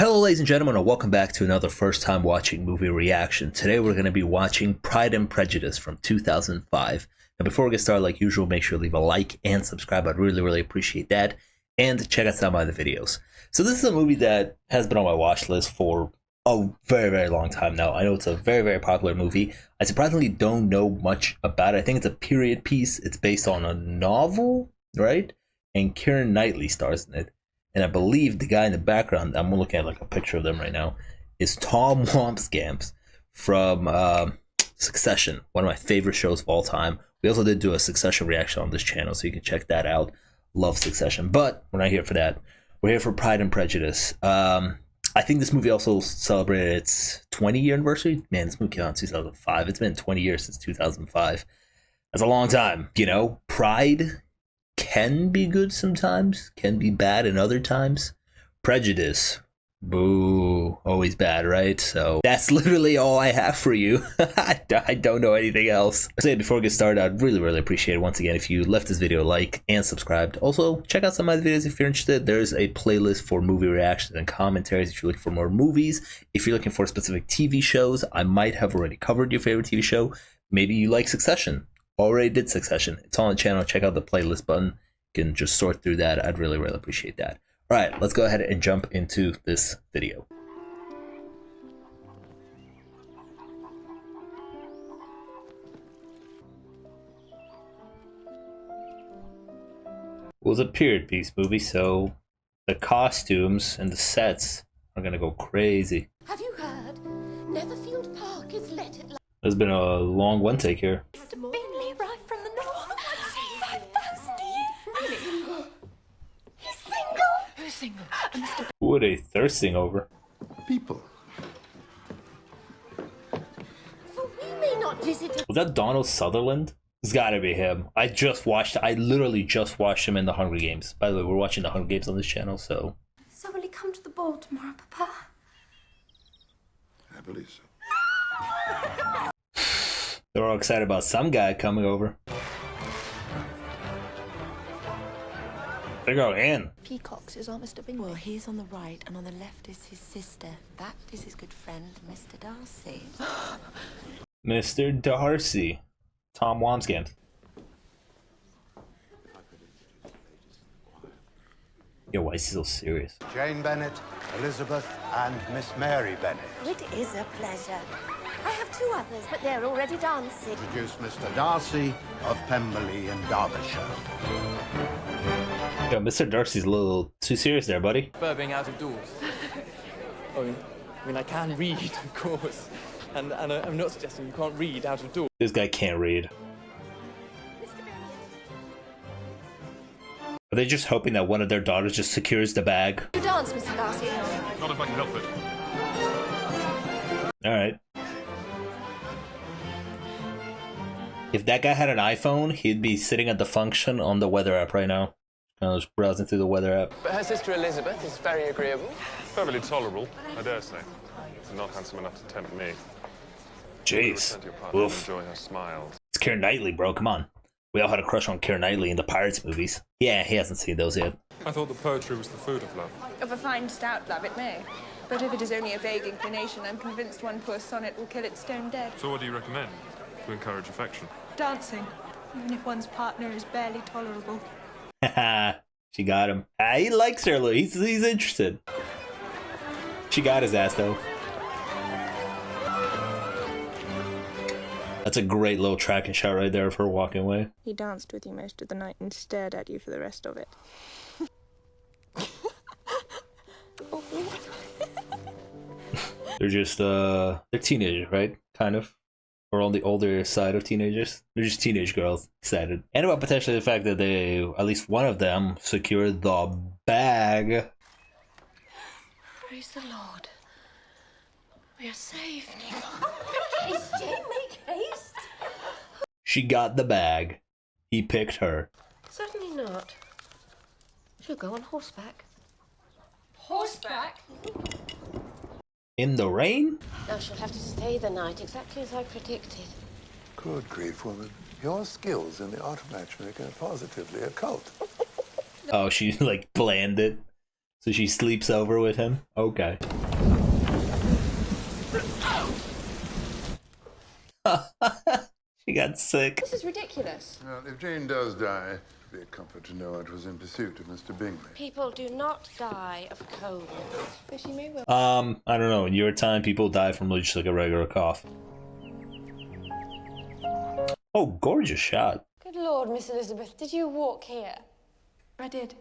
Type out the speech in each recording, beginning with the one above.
Hello ladies and gentlemen, and welcome back to another first time watching movie reaction. Today we're going to be watching Pride and Prejudice from 2005. Now before we get started, like usual, make sure to leave a like and subscribe. I'd really appreciate that. And check out some of the videos. So this is a movie that has been on my watch list for a very long time now. I know it's a very popular movie. I surprisingly don't know much about it. I think it's a period piece. It's based on a novel, right? And Keira Knightley stars in it. And I believe the guy in the background, I'm looking at like a picture of them right now, is Tom Wambsgans from Succession, one of my favorite shows of all time. We also did do a Succession reaction on this channel, so you can check that out. Love Succession, but we're not here for that. We're here for Pride and Prejudice. I think this movie also celebrated its 20-year anniversary. Man, this movie came out in 2005. It's been 20 years since 2005. That's a long time, you know? Pride can be good sometimes, can be bad in other times. Prejudice, boo, always bad, right? So that's literally all I have for you. I don't know anything else. So before we get started, I'd really appreciate it once again if you left this video a like and subscribed. Also, check out some of my videos if you're interested. There's a playlist for movie reactions and commentaries if you're looking for more movies. If you're looking for specific TV shows, I might have already covered your favorite TV show. Maybe you like Succession. Already did Succession. It's on the channel. Check out the playlist button. You can just sort through that. I'd really appreciate that. All right, let's go ahead and jump into this video. It was a period piece movie, so the costumes and the sets are gonna go crazy. Have you heard? Netherfield Park is let at last. There's been a long one take here. Mr. Bingley right from the north. Really? He's single. Who's single? Mr. Who are they thirsting over? People. So we may not visit. Was that Donald Sutherland? It's gotta be him. I literally just watched him in the Hunger Games. By the way, we're watching the Hunger Games on this channel, so. So will he come to the ball tomorrow, Papa? I believe so. They're all excited about some guy coming over. They go in. Peacocks is our Mr. Bingley. Well, he's on the right, and on the left is his sister. That is his good friend, Mr. Darcy. Mr. Darcy. Tom Wambsgans. Yo, why is he so serious? Jane Bennet, Elizabeth, and Miss Mary Bennet. It is a pleasure. I have two others, but they're already dancing. Introduce Mr. Darcy of Pemberley in Derbyshire. Yo, Mr. Darcy's a little too serious there, buddy. Prefer being out of doors. I mean, I can read, of course. And I'm not suggesting you can't read out of doors. This guy can't read. Are they just hoping that one of their daughters just secures the bag? You dance, Mr. Darcy. Not if I can help it. Alright. If that guy had an iPhone, he'd be sitting at the function on the weather app right now. Kind of just browsing through the weather app. But her sister Elizabeth is very agreeable. Perfectly tolerable, I dare say. Not handsome enough to tempt me. Jeez. Your partner Oof. enjoy her smiles. It's Keira Knightley, bro. Come on. We all had a crush on Keira Knightley in the Pirates movies. Yeah, he hasn't seen those yet. I thought that poetry was the food of love. Of a fine stout love it may. But if it is only a vague inclination, I'm convinced one poor sonnet will kill it stone dead. So what do you recommend to encourage affection? Dancing, even if one's partner is barely tolerable. Haha, she got him. Ah, he likes her. He's interested. She got his ass though. That's a great little tracking shot right there of her walking away. He danced with you most of the night and stared at you for the rest of it. They're just they're teenagers, right? Kind of. Or on the older side of teenagers. They're just teenage girls, excited. And about potentially the fact that they, at least one of them, secured the bag. Praise the Lord. We are saved. Make haste, Jane, make haste. She got the bag. He picked her. Certainly not. She'll go on horseback. Horseback? In the rain? Now she'll have to stay the night, exactly as I predicted. Good grief, woman. Your skills in the art of matchmaking are positively occult. Oh, she like planned it. So she sleeps over with him? Okay. She got sick. This is ridiculous. Well, if Jane does die, it'll be a comfort to know it was in pursuit of Mr. Bingley. People do not die of cold. But she may well. I don't know. In your time, people die from just like a regular cough. Oh, gorgeous shot. Good Lord, Miss Elizabeth, did you walk here? I did.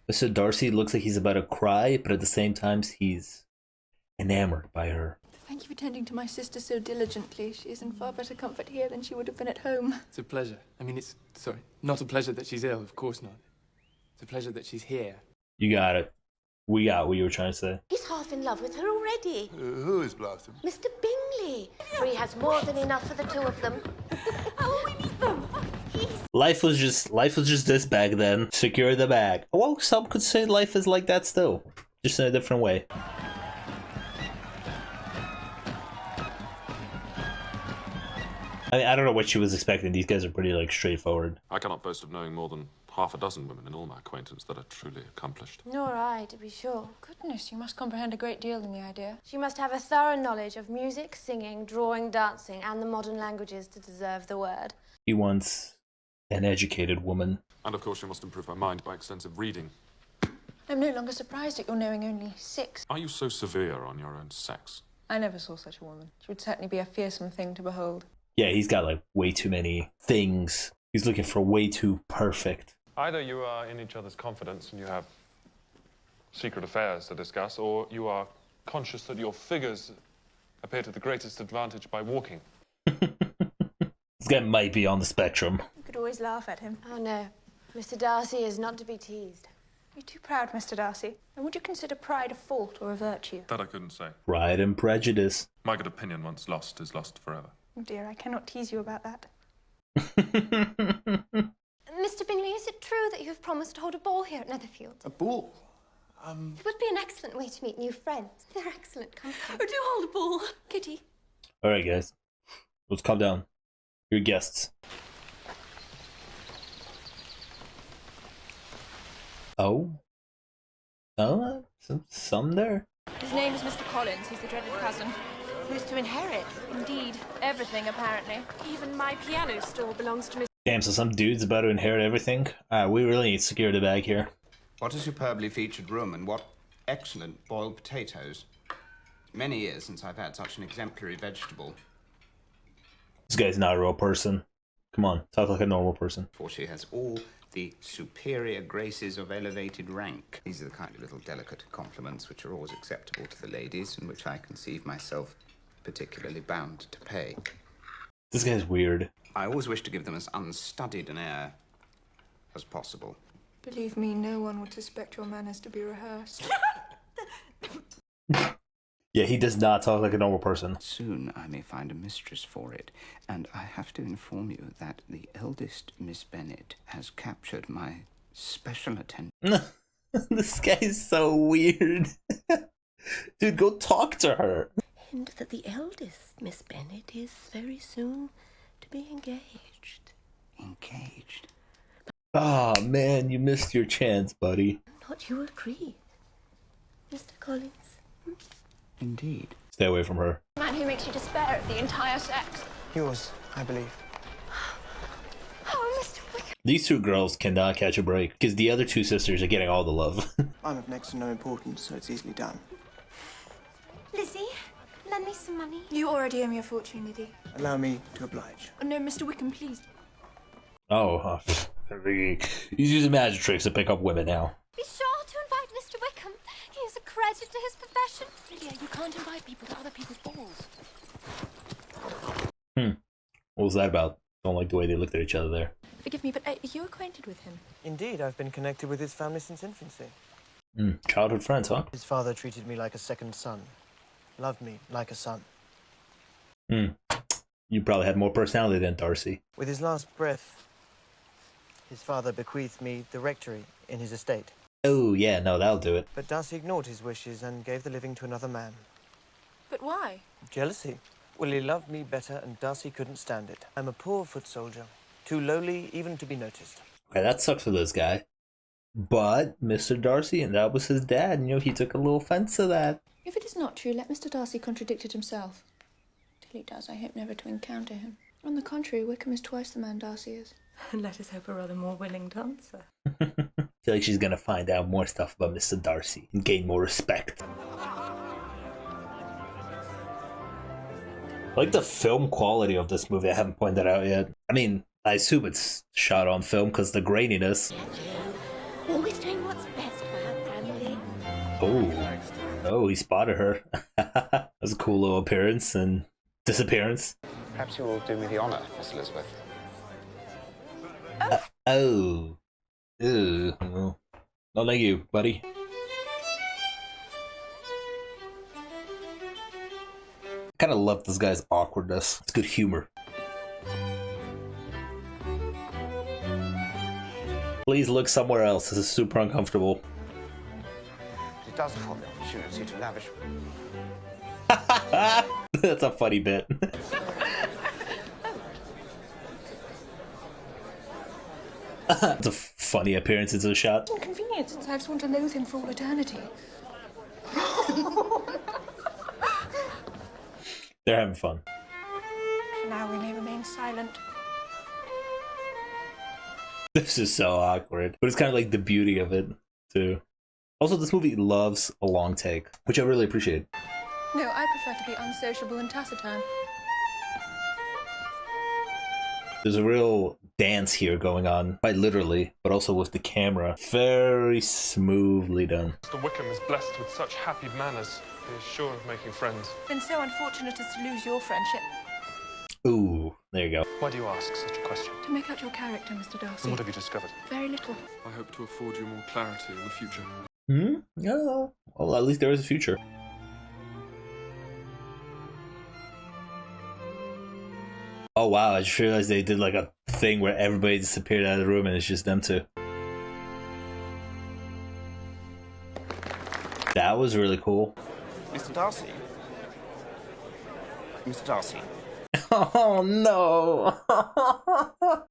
Mr. Darcy looks like he's about to cry, but at the same time, he's enamored by her. Thank you for tending to my sister so diligently. She is in far better comfort here than she would have been at home. It's a pleasure. I mean, it's, sorry, not a pleasure that she's ill, of course not. It's a pleasure that she's here. You got it. We got what you were trying to say. He's half in love with her already. Who is Blossom? Mr. Bingley. For he has more than enough for the two of them. How will we meet them? Life was just this back then. Secure the bag. Well, some could say life is like that still, just in a different way. I don't know what she was expecting. These guys are pretty like straightforward. I cannot boast of knowing more than half a dozen women in all my acquaintance that are truly accomplished. Nor I, to be sure. Goodness, you must comprehend a great deal in the idea. She must have a thorough knowledge of music, singing, drawing, dancing, and the modern languages to deserve the word. He wants an educated woman. And of course, she must improve her mind by extensive reading. I'm no longer surprised at your knowing only 6. Are you so severe on your own sex? I never saw such a woman. She would certainly be a fearsome thing to behold. Yeah, he's got like way too many things. He's looking for way too perfect. Either you are in each other's confidence and you have secret affairs to discuss, or you are conscious that your figures appear to the greatest advantage by walking. This guy might be on the spectrum. You could always laugh at him. Oh no, Mr. Darcy is not to be teased. You're too proud, Mr. Darcy. And would you consider pride a fault or a virtue? That I couldn't say. Pride and Prejudice. My good opinion, once lost, is lost forever. Oh dear, I cannot tease you about that. Mr. Bingley, is it true that you have promised to hold a ball here at Netherfield? A ball? It would be an excellent way to meet new friends. They're excellent company. Oh, do hold a ball, Kitty. All right, guys, let's calm down. Your guests. Oh, some there. His name is Mr. Collins. He's the dreaded cousin. Who's to inherit? Indeed, everything, apparently. Even my piano store belongs to Mr. Damn, so some dude's about to inherit everything. We really need to secure the bag here. What a superbly featured room, and what excellent boiled potatoes. Many years since I've had such an exemplary vegetable. This guy's not a real person. Come on, talk like a normal person. For she has all the superior graces of elevated rank. These are the kind of little delicate compliments which are always acceptable to the ladies, and which I conceive myself particularly bound to pay. This guy's weird. I always wish to give them as unstudied an air as possible. Believe me, no one would suspect your manners to be rehearsed. Yeah, he does not talk like a normal person. Soon I may find a mistress for it, and I have to inform you that the eldest Miss Bennet has captured my special attention. This guy is so weird. Dude, go talk to her. Hint that the eldest Miss Bennet is very soon to be engaged. Engaged? Oh man, you missed your chance, buddy. Not you will agree, Mr. Collins. Indeed. Stay away from her. Man who makes you despair of the entire sex. Yours, I believe. Oh, Mr. Wickham. These two girls cannot catch a break because the other two sisters are getting all the love. I'm of next to no importance, so it's easily done. Lizzie, lend me some money. You already owe me a fortune, Liddy. Allow me to oblige. Oh, no, Mr. Wickham, please. Oh, he's using magic tricks to pick up women now. Be sure to invite Mr. Wickham. He is a credit to his profession. Lydia, you can't invite people to other people's balls. What was that about? Don't like the way they looked at each other there. Forgive me, but are you acquainted with him? Indeed, I've been connected with his family since infancy. Childhood friends, huh? His father treated me like a second son. Loved me like a son. You probably had more personality than Darcy. With his last breath, his father bequeathed me the rectory in his estate. Oh, yeah, no, that'll do it. But Darcy ignored his wishes and gave the living to another man. But why? Jealousy. Well, he loved me better, and Darcy couldn't stand it. I'm a poor foot soldier, too lowly even to be noticed. Okay, that sucks for this guy. But Mr. Darcy, and that was his dad, you know, he took a little offense to that. If it is not true, let Mr. Darcy contradict it himself. Till he does, I hope never to encounter him. On the contrary, Wickham is twice the man Darcy is. And let us hope a rather more willing dancer. I feel like she's gonna find out more stuff about Mr. Darcy and gain more respect. I like the film quality of this movie. I haven't pointed that out yet. I mean, I assume it's shot on film because the graininess. Always doing what's best for her family. Oh, he spotted her. That was a cool little appearance and disappearance. Perhaps you will do me the honour, Miss Elizabeth. Oh. Ew. Not like you, buddy. I kind of love this guy's awkwardness. It's good humor. Please look somewhere else. This is super uncomfortable. It does afford the opportunity to lavish. That's a funny bit. It's a funny appearance into the shot. Inconvenience, since I've sworn to loathe him for all eternity. They're having fun. For now, we may remain silent. This is so awkward, but it's kind of like the beauty of it, too. Also, this movie loves a long take, which I really appreciate. No, I prefer to be unsociable and taciturn. There's a real dance here going on, quite literally, but also with the camera. Very smoothly done. Mr. Wickham is blessed with such happy manners. He is sure of making friends. Been so unfortunate as to lose your friendship. Ooh, there you go. Why do you ask such a question? To make out your character, Mr. Darcy. And what have you discovered? Very little. I hope to afford you more clarity in the future. No. Well, at least there is a future. Oh wow, I just realized they did like a thing where everybody disappeared out of the room and it's just them two. That was really cool. Mr. Darcy? Mr. Darcy? Oh no!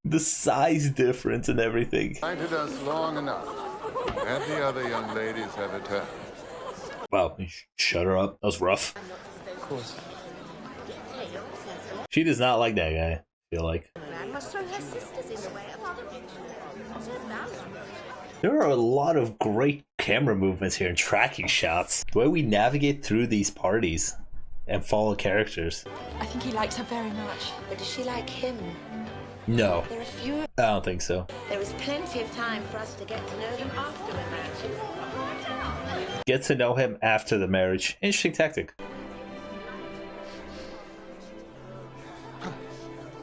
The size difference and everything. Waited us long enough. And the other young ladies have returned. Wow, shut her up. That was rough. Of course. She does not like that guy, I feel like. There are a lot of great camera movements here and tracking shots. The way we navigate through these parties and follow characters. I think he likes her very much. But does she like him? No, There are few. I don't think so. There is plenty of time for us to get to know them after the match. Get to know him after the marriage. Interesting tactic.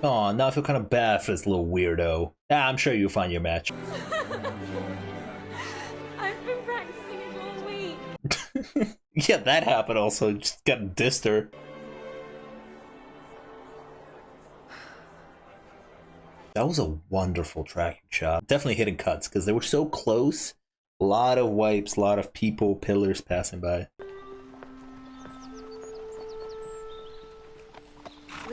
Oh, now I feel kind of bad for this little weirdo. I'm sure you'll find your match. I've been practicing it all week. Yeah, that happened also. Just got dissed her. That was a wonderful tracking shot. Definitely hitting cuts because they were so close. A lot of wipes, a lot of people, pillars passing by.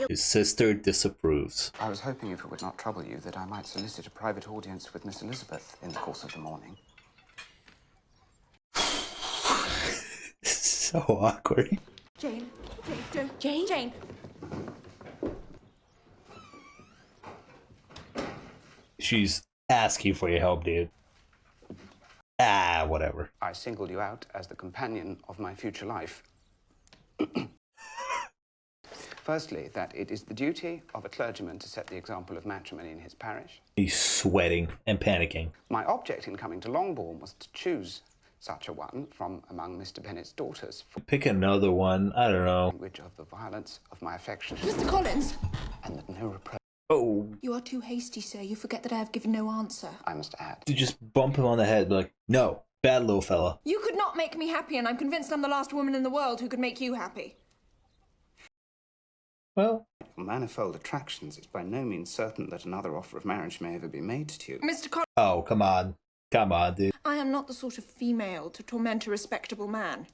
His sister disapproves. I was hoping, if it would not trouble you, that I might solicit a private audience with Miss Elizabeth in the course of the morning. So awkward. Jane, don't. Jane. She's asking for your help, dude. Whatever. I singled you out as the companion of my future life. Firstly, that it is the duty of a clergyman to set the example of matrimony in his parish. He's sweating and panicking. My object in coming to Longbourn was to choose such a one from among Mr. Bennet's daughters for Pick another one. I don't know. language of the violence of my affection. Mr. Collins! And that no reproach, Oh, You are too hasty, sir. You forget that I have given no answer. I must add. to just bump him on the head like, no, bad little fella. You could not make me happy, and I'm convinced I'm the last woman in the world who could make you happy. Well, For manifold attractions, it's by no means certain that another offer of marriage may ever be made to you. Mr. Collins, oh, come on. Come on, dude. I am not the sort of female to torment a respectable man.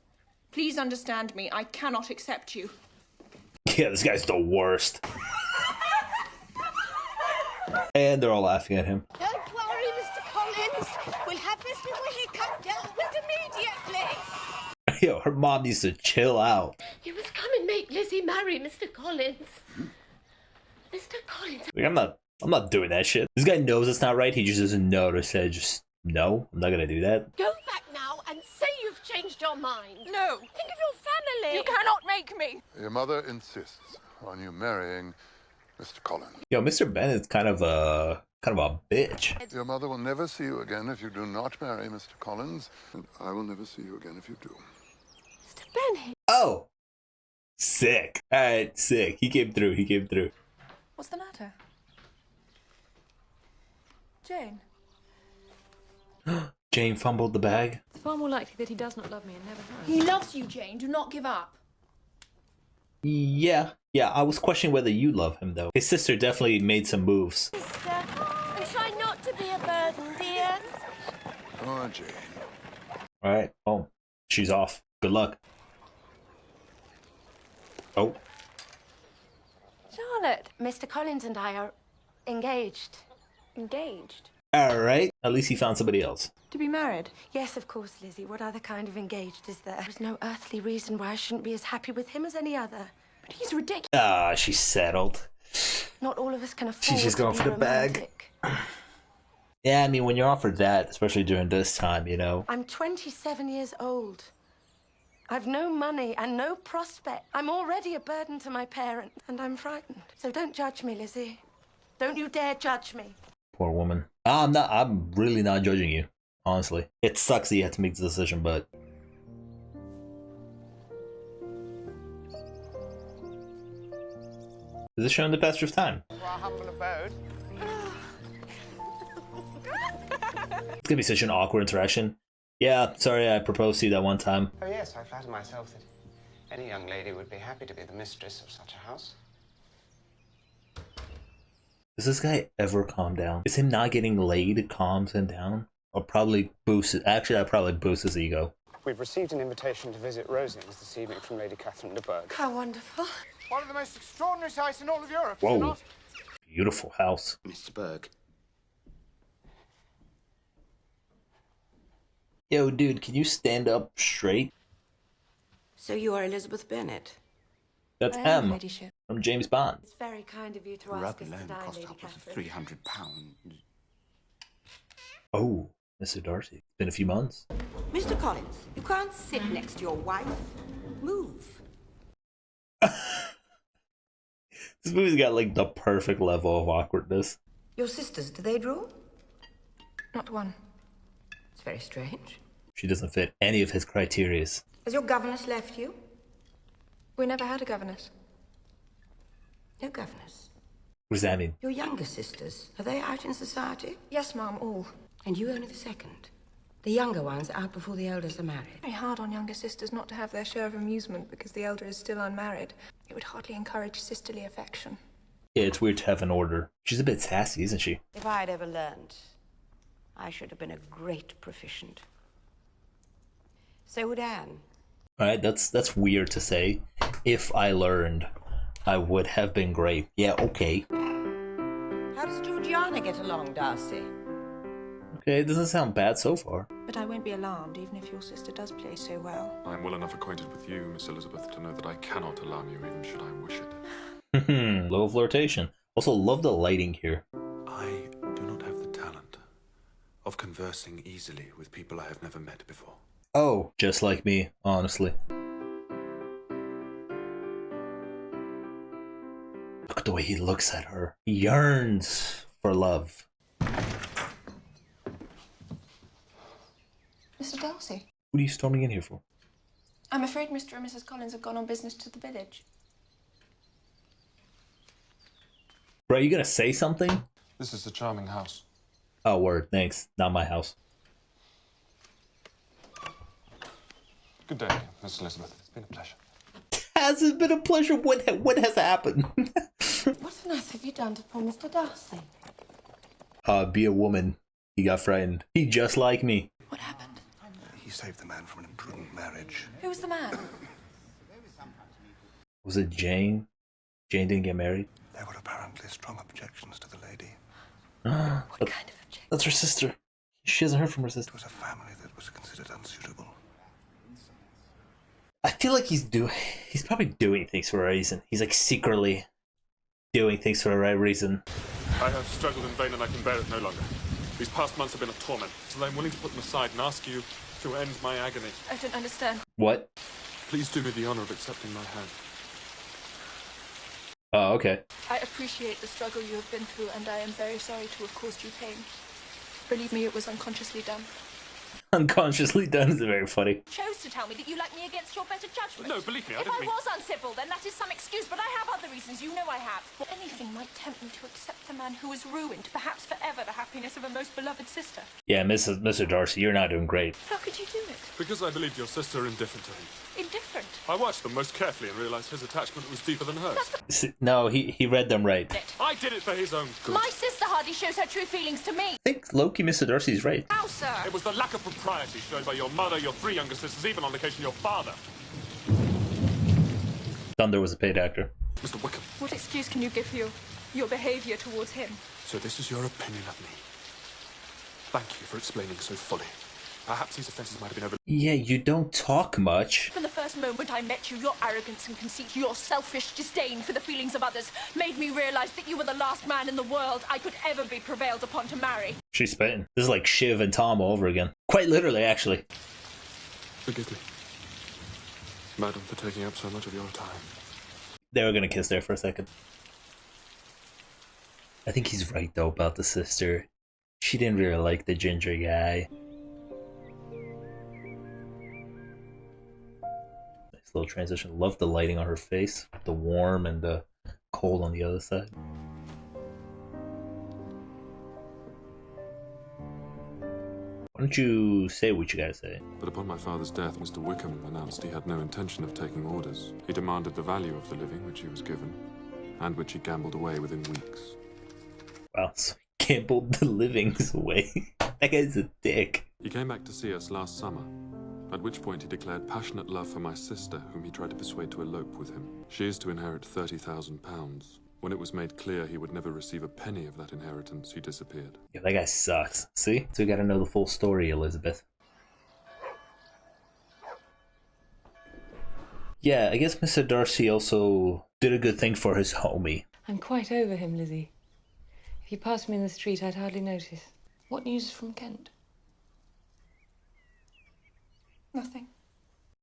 Please understand me. I cannot accept you. Yeah, this guy's the worst. And they're all laughing at him. Don't worry, Mr. Collins. We'll have Miss Yo, her mom needs to chill out. You must come and make Lizzie marry Mr. Collins. Mr. Collins. Like, I'm not doing that shit. This guy knows it's not right. He just doesn't know to say just no. I'm not gonna do that. Go back now and say you've changed your mind. No. Think of your family. You cannot make me. Your mother insists on you marrying Mr. Collins. Yo, Mr. Bennett's kind of a bitch. Your mother will never see you again if you do not marry Mr. Collins, and I will never see you again if you do. Mr. Bennet. Oh, sick. All right, sick. He came through. He came through. What's the matter? Jane? Jane fumbled the bag. It's far more likely that he does not love me and never has. He loves you, Jane. Do not give up. Yeah. I was questioning whether you love him though. His sister definitely made some moves. Sister, and try not to be a burden, dear. Oh, Jane. All right. Oh, she's off. Good luck. Oh. Charlotte, Mr. Collins and I are engaged. Engaged? All right. At least he found somebody else. To be married? Yes, of course, Lizzie. What other kind of engaged is there? There's no earthly reason why I shouldn't be as happy with him as any other. But he's ridiculous. Ah, she's settled. Not all of us can afford She's just going to for be the bag. romantic. Yeah, I mean, when you're offered that, especially during this time, you know. I'm 27 years old. I've no money and no prospect. I'm already a burden to my parents, and I'm frightened. So don't judge me, Lizzie. Don't you dare judge me. Poor woman. I'm really not judging you, honestly. It sucks that you had to make the decision, but... Is this showing the passage of time? To our humble abode. It's gonna be such an awkward interaction. Yeah, sorry, I proposed to you that one time. Oh, yes, I flatter myself that any young lady would be happy to be the mistress of such a house. Does this guy ever calm down? Is him not getting laid calms him down? Or probably boosts it. Actually, that probably boosts his ego. We've received an invitation to visit Rosings this evening from Lady Catherine de Bourgh. How wonderful. One of the most extraordinary sights in all of Europe, is it Whoa. not? Beautiful house. Mr. Berg. Yo, dude, can you stand up straight? So you are Elizabeth Bennet? That's I am, M ladyship. from James Bond. It's very kind of you to The ask rug us to alone dine, cost Lady upwards of Catherine. £300. Oh, Mr. Darcy. It's been a few months. Mr. Collins, you can't sit next to your wife. Move. This movie's got like the perfect level of awkwardness. Your sisters, do they draw? Not one. It's very strange. She doesn't fit any of his criterias. Has your governess left you? We never had a governess. No governess. What does that mean? Your younger sisters, are they out in society? Yes, Mum, all. And you only the second. The younger ones are out before the elders are married. Very hard on younger sisters not to have their share of amusement because the elder is still unmarried. It would hardly encourage sisterly affection. Yeah, it's weird to have an order. She's a bit sassy, isn't she? If I had ever learned, I should have been a great proficient. So would Anne. Alright, that's weird to say. If I learned, I would have been great. Yeah, okay. How does Georgiana get along, Darcy? Okay, it doesn't sound bad so far. But I won't be alarmed, even if your sister does play so well. I'm well enough acquainted with you, Miss Elizabeth, to know that I cannot alarm you even should I wish it. Little flirtation. Also, love the lighting here. I do not have the talent of conversing easily with people I have never met before. Oh, just like me, honestly. Look at the way he looks at her. He yearns for love. Mr. Darcy, What are you storming in here for? I'm afraid Mr. and Mrs. Collins have gone on business to the village. Bro, you gonna say something? This is a charming house. Oh, word, thanks. Not my house. Good day, Miss Elizabeth. It's been a pleasure. Has it been a pleasure? What has happened? What on earth have you done to poor Mr. Darcy? Be a woman. He got frightened. He just like me. What happened? He saved the man from an imprudent marriage. Who was the man? Was it Jane? Jane didn't get married? There were apparently strong objections to the lady. What kind of objection? That's her sister. She hasn't heard from her sister. It was a family that was considered unsuitable. feel like he's probably doing things for a reason. He's like secretly doing things for the right reason. I have struggled in vain and I can bear it no longer. These past months have been a torment, so I'm willing to put them aside and ask you to end my agony. I don't understand. What? Please do me the honor of accepting my hand. Oh, okay. I appreciate the struggle you have been through, and I am very sorry to have caused you pain. Believe me, it was unconsciously done. Unconsciously done is very funny. Chose to tell me that you like me against your better judgment. No, believe me, I if didn't I mean... was uncivil, then that is some excuse, but I have other reasons. You know I have. Anything might tempt me to accept the man who has ruined, perhaps forever, the happiness of a most beloved sister. Yeah, Mr. Darcy, you're not doing great. How could you do it? Because I believed your sister indifferent to him. Indifferent? I watched them most carefully and realised his attachment was deeper than hers. No, he read them right. I did it for his own good. My sister hardly shows her true feelings to me. I think low-key Mr. Darcy's right. How, sir? It was the lack of propriety shown by your mother, your 3 younger sisters, even on occasion your father. Thunder was a paid actor. Mr. Wickham. What excuse can you give for your behaviour towards him? So this is your opinion of me. Thank you for explaining so fully. Perhaps these offences might have been over... Yeah, you don't talk much. From the first moment I met you, your arrogance and conceit, your selfish disdain for the feelings of others, made me realise that you were the last man in the world I could ever be prevailed upon to marry. She's spitting. This is like Shiv and Tom all over again. Quite literally, actually. Forgive me, madam, for taking up so much of your time. They were gonna kiss there for a second. I think he's right, though, about the sister. She didn't really like the ginger guy. Nice little transition. Love the lighting on her face. The warm and the cold on the other side. Why don't you say what you gotta say? But upon my father's death, Mr. Wickham announced he had no intention of taking orders. He demanded the value of the living, which he was given, and which he gambled away within weeks. Wow, so he gambled the livings away. That guy's a dick. He came back to see us last summer, at which point he declared passionate love for my sister, whom he tried to persuade to elope with him. She is to inherit £30,000. When it was made clear he would never receive a penny of that inheritance, he disappeared. Yeah, that guy sucks. See? So we gotta know the full story, Elizabeth. Yeah, I guess Mr. Darcy also did a good thing for his homie. I'm quite over him, Lizzie. If you passed me in the street, I'd hardly notice. What news from Kent? Nothing.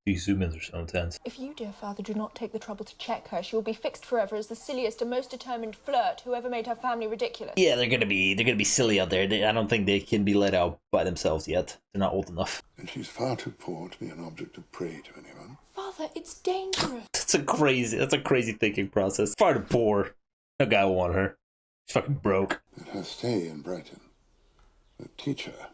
These zoom-ins are so intense. If you, dear father, do not take the trouble to check her, she will be fixed forever as the silliest and most determined flirt who ever made her family ridiculous. Yeah, they're gonna be silly out there. I don't think they can be let out by themselves yet. They're not old enough. And she's far too poor to be an object of prey to anyone. Father, it's dangerous. That's a crazy thinking process. Far too poor. No guy will want her. She's fucking broke. And her stay in Brighton will teach her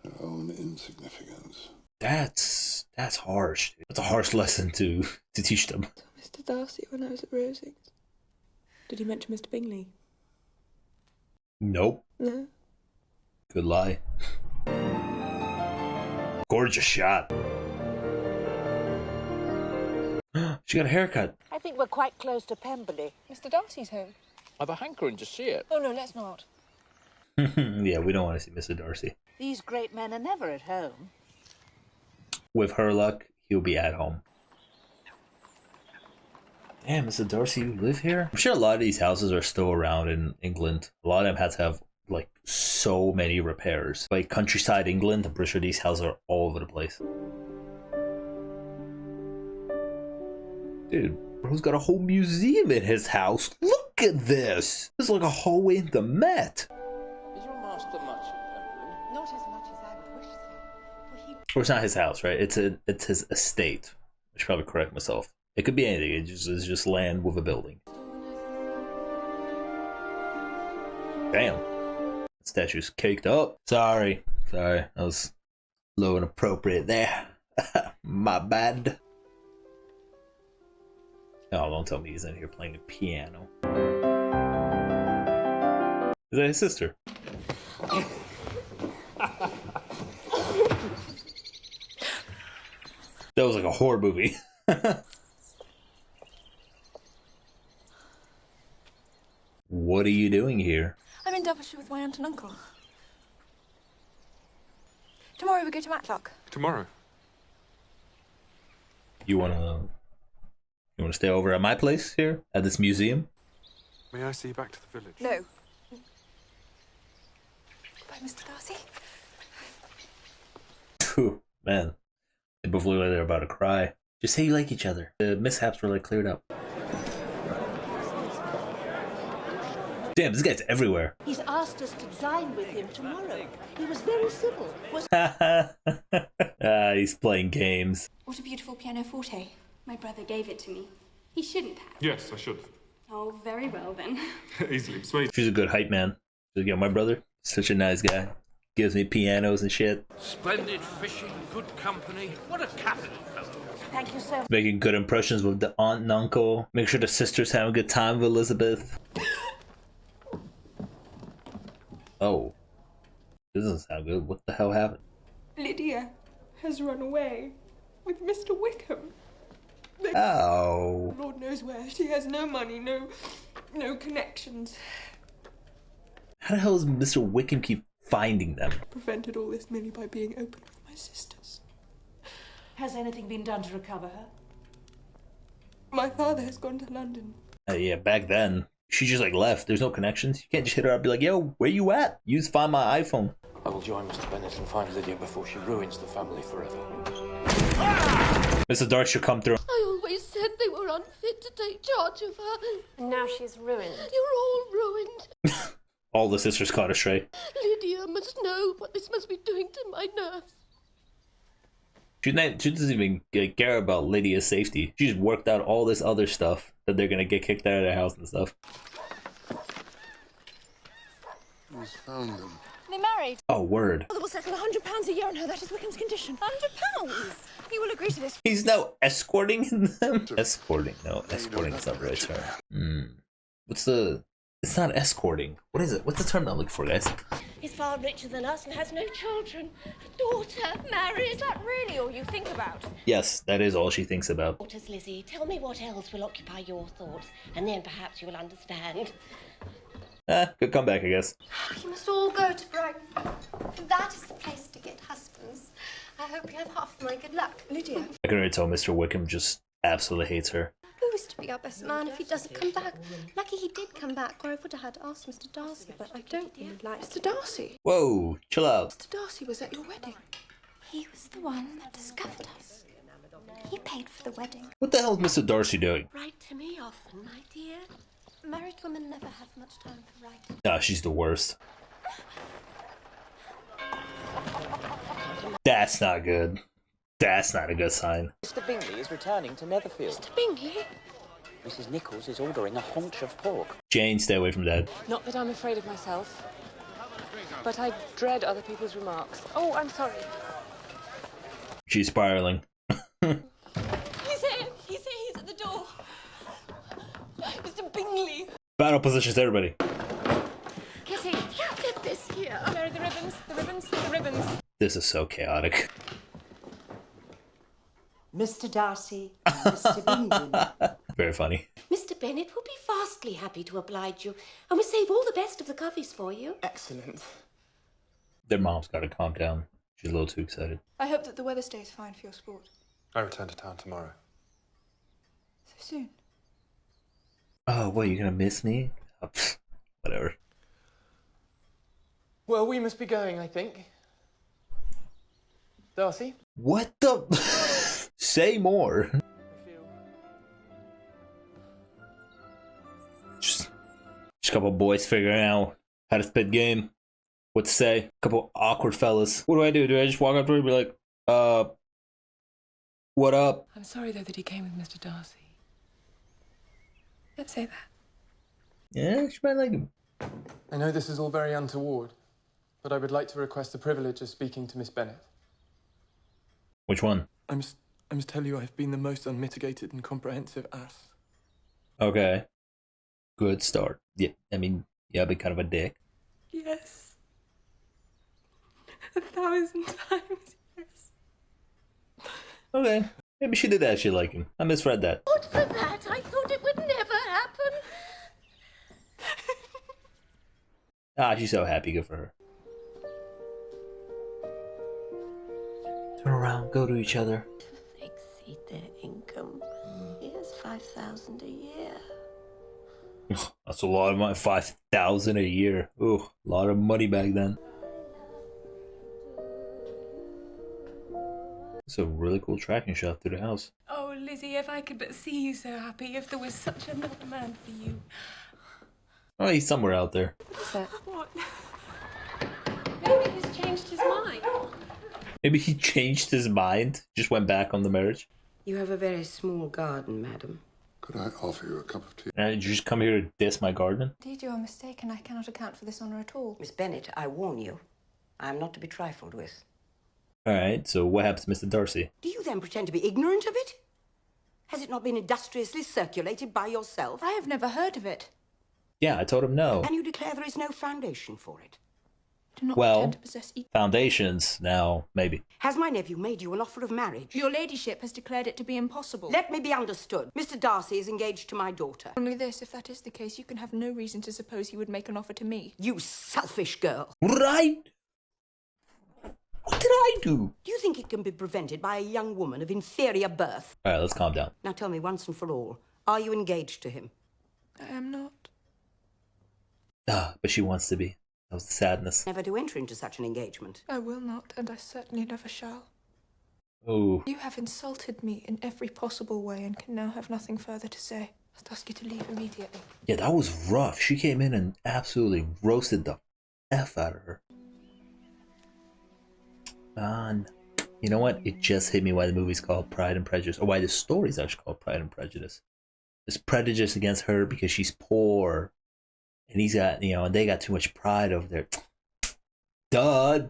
her own insignificance. That's harsh. Dude. That's a harsh lesson to teach them. Mr. Darcy when I was at Rosings. Did he mention Mr. Bingley? Nope. No. Good lie. Gorgeous shot. She got a haircut. I think we're quite close to Pemberley. Mr. Darcy's home. I've a hankering to see it. Oh no, let's not. Yeah, we don't want to see Mr. Darcy. These great men are never at home. With her luck, he'll be at home. Damn, Mr. Darcy, you live here? I'm sure a lot of these houses are still around in England. A lot of them had to have, like, so many repairs. Like, countryside England, I'm pretty sure these houses are all over the place. Dude, bro's got a whole museum in his house. Look at this! This is like a hallway in the Met. Is your master much at Pemberley? Not as much as I would wish, sir. For he... Or it's not his house, right? It's his estate. I should probably correct myself. It could be anything. It's just land with a building. Damn. The statue's caked up. Sorry. That was low and appropriate there. My bad. Oh, don't tell me he's in here playing the piano. Is that his sister? That was like a horror movie. What are you doing here? I'm in Devonshire with my aunt and uncle. Tomorrow we go to Matlock. Tomorrow? You wanna stay over at my place here at this museum? May I see you back to the village? No. Bye, Mr. Darcy. Phew, man, they both look like they're about to cry. Just say you like each other. The mishaps were like cleared up. Damn, this guy's everywhere. He's asked us to dine with him tomorrow. He was very civil. He's playing games. What a beautiful pianoforte. My brother gave it to me. He shouldn't have. Yes, I should. Oh, very well then. Easily persuaded. She's a good hype man. She's like, yo, my brother, such a nice guy. Gives me pianos and shit. Splendid fishing, good company. What a capital fellow. Thank you so much. Making good impressions with the aunt and uncle. Make sure the sisters have a good time with Elizabeth. Oh. This doesn't sound good. What the hell happened? Lydia has run away with Mr. Wickham. Oh. Lord knows where. She has no money, no connections. How the hell does Mr. Wickham keep finding them? Prevented all this merely by being open with my sisters. Has anything been done to recover her? My father has gone to London. Yeah, back then, she just like left. There's no connections. You can't just hit her up and be like, yo, where you at? Use Find My iPhone. I will join Mr. Bennet and find Lydia before she ruins the family forever. Mr. Dark should come through. I always said they were unfit to take charge of her. Now she's ruined. You're all ruined. All the sisters caught astray. Lydia must know what this must be doing to my nerves. She doesn't even care about Lydia's safety. She just worked out all this other stuff that they're gonna get kicked out of their house and stuff. Who's found them? They're married. Oh, word. Father will settle £100 a year on her. That is Wickham's condition. £100? He will agree to this. He's now escorting them? Escorting. No, escorting is not the right term. It's not escorting. What is it? What's the term I'm looking for, guys? He's far richer than us and has no children. A daughter, married. Is that really all you think about? Yes, that is all she thinks about. Daughters, Lizzie, tell me what else will occupy your thoughts, and then perhaps you'll understand. Good comeback, I guess. You must all go to Brighton. That is the place to get husbands. I hope you have half my good luck. Lydia. I can already tell Mr. Wickham just absolutely hates her. Who is to be our best man if he doesn't come back? Lucky he did come back, or I would have had to ask Mr. Darcy, but I don't really like Mr. Darcy. Whoa, chill out. Mr. Darcy was at your wedding. He was the one that discovered us. He paid for the wedding. What the hell is Mr. Darcy doing? Write to me often, my dear. Married women never have much time for writing. Nah, she's the worst. That's not good. That's not a good sign. Mr. Bingley is returning to Netherfield. Mr. Bingley? Mrs. Nichols is ordering a haunch of pork. Jane, stay away from Dad. Not that I'm afraid of myself, but I dread other people's remarks. Oh, I'm sorry. She's spiraling. He's here. He's at the door. Mr. Bingley. Battle positions, everybody. Kitty, you get this here. Where are the ribbons? The ribbons? The ribbons. This is so chaotic. Mr. Darcy and Mr. Bingley. Very funny. Mr. Bennet will be vastly happy to oblige you, and we'll save all the best of the coveys for you. Excellent. Their mom's gotta calm down. She's a little too excited. I hope that the weather stays fine for your sport. I return to town tomorrow. So soon. Oh, what, you're gonna miss me? Oh, whatever. Well, we must be going, I think. Darcy? What the? Say more. Just a couple boys figuring out how to spit game. What to say. A couple awkward fellas. What do? Do I just walk up to her and be like, what up? I'm sorry, though, that he came with Mr. Darcy. Don't say that. Yeah, she might like him. I know this is all very untoward, but I would like to request the privilege of speaking to Miss Bennet. Which one? I must tell you I've been the most unmitigated and comprehensive ass. Okay. Good start. Yeah, I mean, yeah, I've been kind of a dick. Yes. 1,000 times yes. Okay. Maybe she did actually like him. I misread that. Good for that. I thought it would never happen. Ah, she's so happy. Good for her. Turn around. Go to each other. need their income. Here's 5,000 a year. That's a lot of money. 5,000 a year. Ooh, a lot of money back then. It's a really cool tracking shot through the house. Oh, Lizzie, if I could but see you so happy, if there was such another man for you. Oh, he's somewhere out there. What's that? What? Maybe he's changed his mind. Maybe he changed his mind. Just went back on the marriage. You have a very small garden, madam. Could I offer you a cup of tea? Did you just come here to diss my garden? Indeed, you are mistaken. I cannot account for this honour at all. Miss Bennet, I warn you, I am not to be trifled with. Alright, so what happens to Mr. Darcy? Do you then pretend to be ignorant of it? Has it not been industriously circulated by yourself? I have never heard of it. Yeah, I told him no. And you declare there is no foundation for it? Do not Well, pretend to possess foundations, now, maybe. Has my nephew made you an offer of marriage? Your ladyship has declared it to be impossible. Let me be understood. Mr. Darcy is engaged to my daughter. Only this, if that is the case, you can have no reason to suppose he would make an offer to me. You selfish girl. Right? What did I do? Do you think it can be prevented by a young woman of inferior birth? Alright, let's calm down. Now tell me once and for all, are you engaged to him? I am not. Ah, but she wants to be. That was the sadness. Never to enter into such an engagement. I will not, and I certainly never shall. Oh. You have insulted me in every possible way and can now have nothing further to say. I must ask you to leave immediately. Yeah, that was rough. She came in and absolutely roasted the F out of her. Man. You know what? It just hit me why the movie's called Pride and Prejudice. Or why the story's actually called Pride and Prejudice. There's prejudice against her because she's poor. And he's got, and they got too much pride over there. Duh.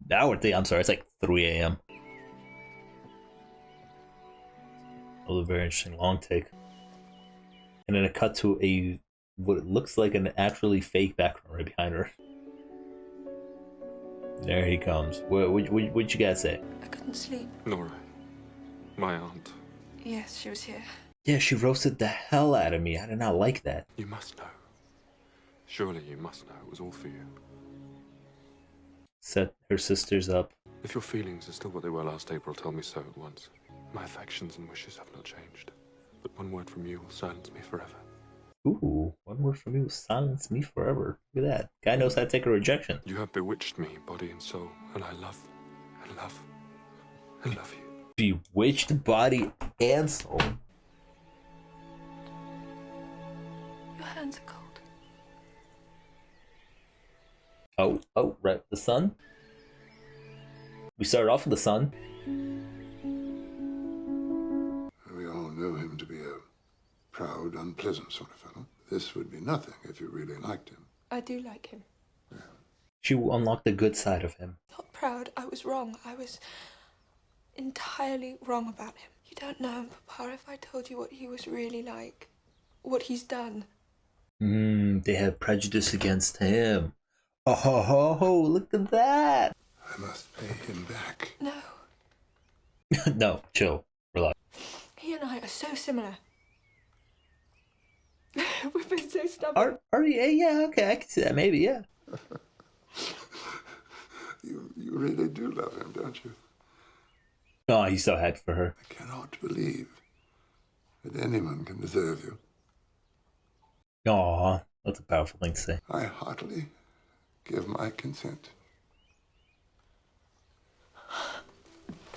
Now we're thinking, I'm sorry, it's like 3 a.m. A very interesting long take. And then a cut to what looks like an actually fake background right behind her. There he comes. What'd you guys say? I couldn't sleep. Nora, my aunt. Yes, she was here. Yeah, she roasted the hell out of me. I did not like that. You must know. Surely you must know it was all for you. Set her sisters up. If your feelings are still what they were last April, tell me so at once. My affections and wishes have not changed. But one word from you will silence me forever. Ooh, one word from you will silence me forever. Look at that. Guy knows how to take a rejection. You have bewitched me, body and soul, and I love, and love, and love you. Bewitched body and soul. Your hands are cold. Oh, right. The sun. We started off with the sun. We all know him to be a proud, unpleasant sort of fellow. This would be nothing if you really liked him. I do like him. She unlocked the good side of him. Not proud. I was wrong. I was entirely wrong about him. You don't know him, Papa. If I told you what he was really like, what he's done. They have prejudice against him. Oh, ho, ho, ho, look at that. I must pay him back. No. No, chill. Relax. He and I are so similar. We've been so stubborn. Are you? Yeah, okay, I can see that. Maybe, yeah. You really do love him, don't you? Oh, he's so happy for her. I cannot believe that anyone can deserve you. Aw, that's a powerful thing to say. I heartily give my consent.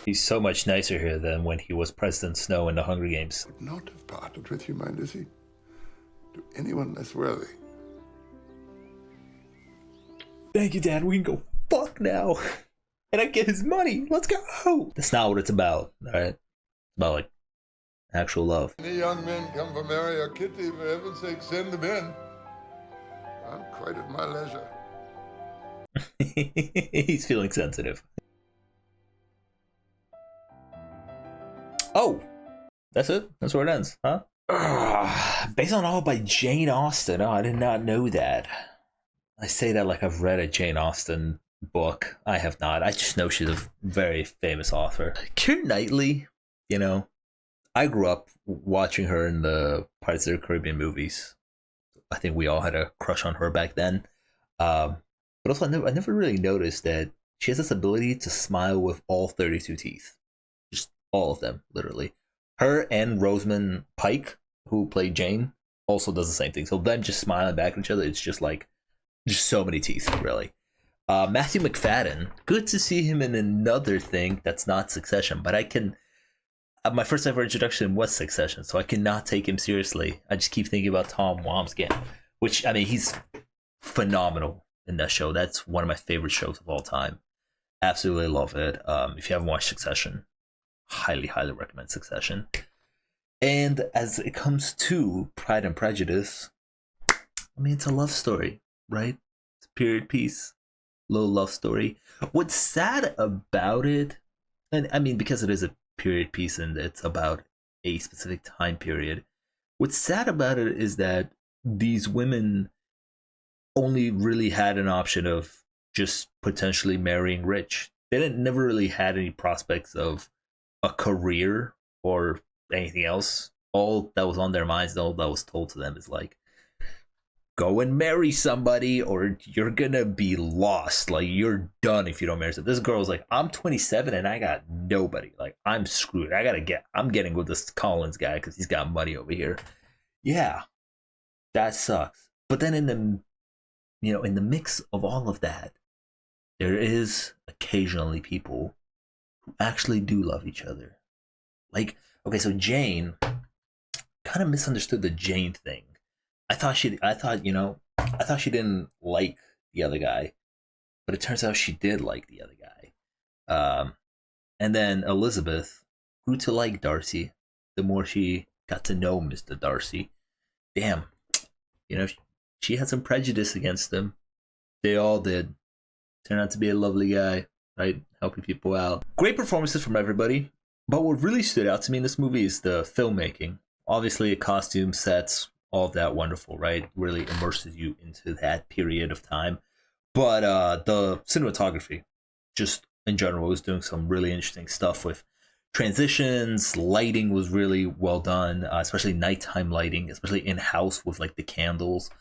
He's so much nicer here than when he was President Snow in the Hunger Games. Would not have parted with you, my Lizzie, to anyone less worthy. Thank you, Dad. We can go fuck now. And I get his money. Let's go. That's not what it's about, alright? It's about, like, actual love. Any young men come for Mary or Kitty, for heaven's sake, send them in. I'm quite at my leisure. He's feeling sensitive. Oh, that's it? That's where it ends, huh? Based on All by Jane Austen. Oh, I did not know that. I say that like I've read a Jane Austen book. I have not. I just know she's a very famous author. Keira Knightley, I grew up watching her in the Pirates of the Caribbean movies. I think we all had a crush on her back then. But also, I never really noticed that she has this ability to smile with all 32 teeth. Just all of them, literally. Her and Rosamund Pike, who played Jane, also does the same thing. So them just smiling back at each other, it's just like, just so many teeth, really. Matthew Macfadyen, good to see him in another thing that's not Succession, but I can... my first ever introduction was Succession, so I cannot take him seriously. I just keep thinking about Tom Wambsgans, which, I mean, he's phenomenal in that show. That's one of my favorite shows of all time. Absolutely love it. If you haven't watched Succession, highly, highly recommend Succession. And as it comes to Pride and Prejudice, I mean, it's a love story, right? It's a period piece, little love story. What's sad about it, and I mean, because it is a period piece and it's about a specific time period, what's sad about it is that these women only really had an option of just potentially marrying rich. They never really had any prospects of a career or anything else. All that was on their minds, all that was told to them is like, go and marry somebody or you're gonna be lost. Like, you're done if you don't marry somebody. This girl's like, I'm 27 and I got nobody. Like, I'm screwed. I'm getting with this Collins guy because he's got money over here. Yeah, that sucks. But then in the mix of all of that, there is occasionally people who actually do love each other. Like, okay, so Jane kind of misunderstood the Jane thing. I thought she didn't like the other guy, but it turns out she did like the other guy. And then Elizabeth grew to like Darcy the more she got to know Mr. Darcy. Damn, she had some prejudice against him. They all did. Turned out to be a lovely guy, right? Helping people out. Great performances from everybody. But what really stood out to me in this movie is the filmmaking. Obviously, the costume sets, all of that wonderful, right? Really immerses you into that period of time. But the cinematography, just in general, was doing some really interesting stuff with transitions. Lighting was really well done, especially nighttime lighting, especially in-house with like the candles.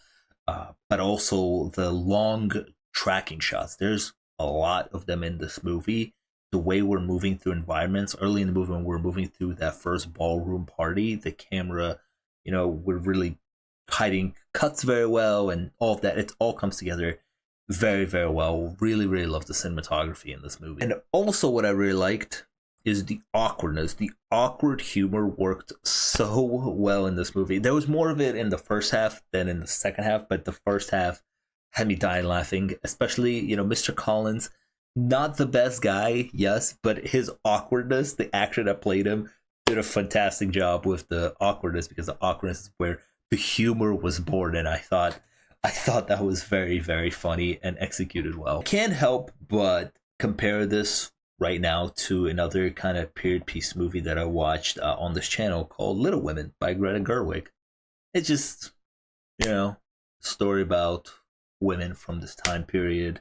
But also the long tracking shots. There's a lot of them in this movie. The way we're moving through environments, early in the movie when we're moving through that first ballroom party, the camera, we're really hiding cuts very well and all of that. It all comes together very, very well. Really, really love the cinematography in this movie. And also what I really liked is the awkwardness. The awkward humor worked so well in this movie. There was more of it in the first half than in the second half, but the first half had me dying laughing, especially, Mr. Collins. Not the best guy, yes, but his awkwardness, the actor that played him, did a fantastic job with the awkwardness, because the awkwardness is where the humor was born, and I thought that was very, very funny and executed well. Can't help but compare this right now to another kind of period piece movie that I watched on this channel called Little Women by Greta Gerwig. It's just, a story about women from this time period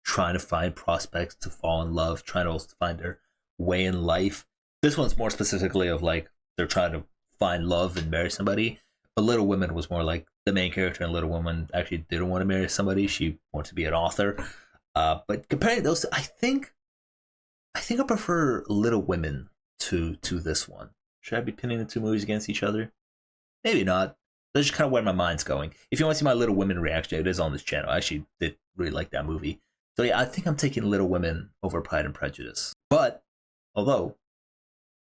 trying to find prospects to fall in love, trying to also find their way in life. This one's more specifically of like they're trying to find love and marry somebody. But Little Women was more like the main character in Little Women actually didn't want to marry somebody. She wanted to be an author. But comparing those, I think I prefer Little Women to this one. Should I be pinning the two movies against each other? Maybe not. That's just kind of where my mind's going. If you want to see my Little Women reaction, it is on this channel. I actually did really like that movie. So yeah, I think I'm taking Little Women over Pride and Prejudice. But, although,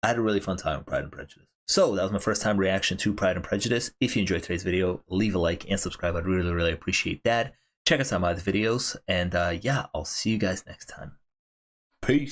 I had a really fun time with Pride and Prejudice. So, that was my first time reaction to Pride and Prejudice. If you enjoyed today's video, leave a like and subscribe. I'd really, really appreciate that. Check us out my other videos. And yeah, I'll see you guys next time. Peace.